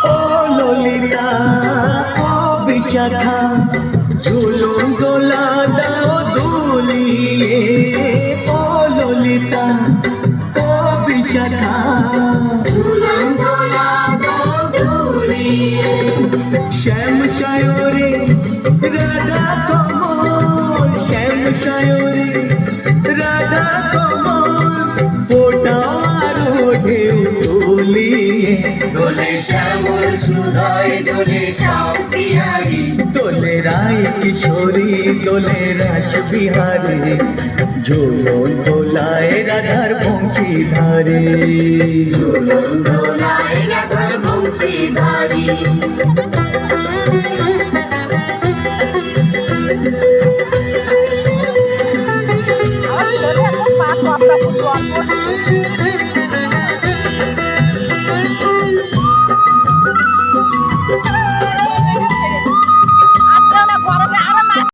ও ললিতা ও বিশাখা ঝুলুন দোলা দাও দুলিয়ে ও ললিতা ও বিশাখা ঝুলুন দোলা দাও দুলিয়ে শ্যাম সায়রে রাধা কমল শ্যাম সায়রে রাধা কমল ফোটার ঢেউ তুলিয়ে দোলে শ্যামল সুধায় দোলে শ্যাম বিহারী দোলে রায় কিশোরী দোলে রাস বিহারে ঝুলন দোলায় রাধার বংশী ধারে ঝুলন দোলায় রাধার Banshi ধারী Aku sudah lihat tempat waktu aku tuan pun.